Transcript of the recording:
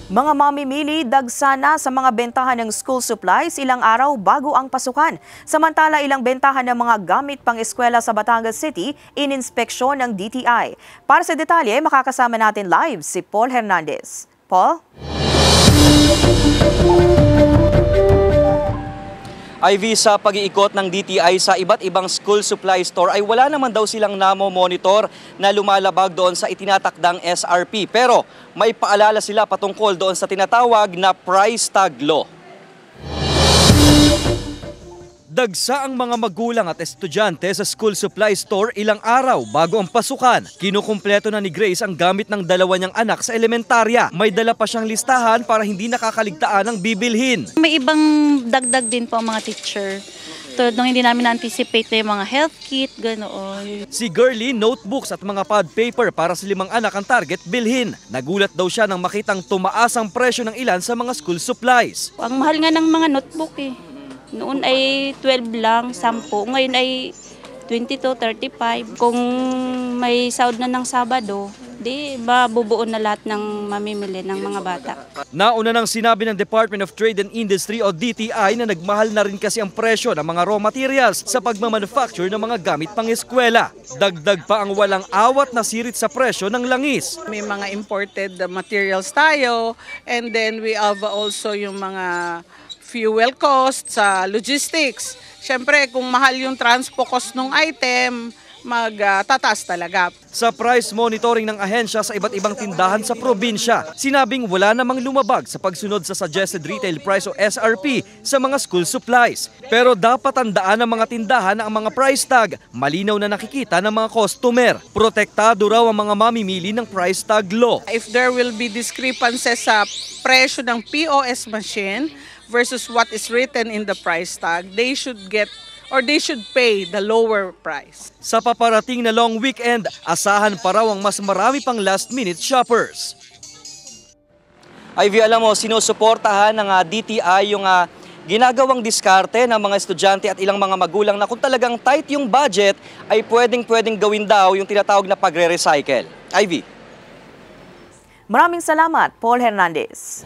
Mga mamimili dagsana sa mga bentahan ng school supplies ilang araw bago ang pasukan. Samantala ilang bentahan ng mga gamit pang-eskwela sa Batangas City ininspeksyon ng DTI. Para sa detalye, makakasama natin live si Paul Hernandez. Paul? Ivy, sa pag-iikot ng DTI sa iba't ibang school supply store ay wala naman daw silang namo-monitor na lumalabag doon sa itinatakdang SRP. Pero may paalala sila patungkol doon sa tinatawag na price tag law. Dagsa ang mga magulang at estudyante sa school supply store ilang araw bago ang pasukan. Kinukumpleto na ni Grace ang gamit ng dalawa niyang anak sa elementarya. May dala pa siyang listahan para hindi nakakaligtaan ang bibilhin. May ibang dagdag din po ang mga teacher. Tulad nung hindi namin na-anticipate na yung mga health kit, ganoon. Si Girlie, notebooks at mga pad paper para sa 5 anak ang target bilhin. Nagulat daw siya nang makitang tumaas ang presyo ng ilan sa mga school supplies. Ang mahal nga ng mga notebook eh. Noon ay 12 lang, 10. Ngayon ay 22, 35. Kung may sahod na ng Sabado, di mabubuo na lahat ng mamimili ng mga bata. Nauna nang sinabi ng Department of Trade and Industry o DTI na nagmahal na rin kasi ang presyo ng mga raw materials sa pagmamanufacture ng mga gamit pang-eskwela. Dagdag pa ang walang awat na sirit sa presyo ng langis. May mga imported materials tayo, and then we have also yung mga fuel cost sa logistics. Siyempre, kung mahal yung transpo cost ng item, magtataas talaga. Sa price monitoring ng ahensya sa iba't ibang tindahan sa probinsya, sinabing wala namang lumabag sa pagsunod sa suggested retail price o SRP sa mga school supplies. Pero dapat tandaan ng mga tindahan na ang mga price tag malinaw na nakikita ng mga customer. Protektado raw ang mga mamimili ng price tag law. If there will be discrepancies sa presyo ng POS machine versus what is written in the price tag, they should pay the lower price. Sa paparating na long weekend, asahan pa raw ang mas marami pang last-minute shoppers. Ivy, alam mo, sinusuportahan ng DTI yung ginagawang diskarte ng mga estudyante at ilang mga magulang na kung talagang tight yung budget, ay pwedeng gawin daw yung tinatawag na pagre-recycle. Ivy. Maraming salamat, Paul Hernandez.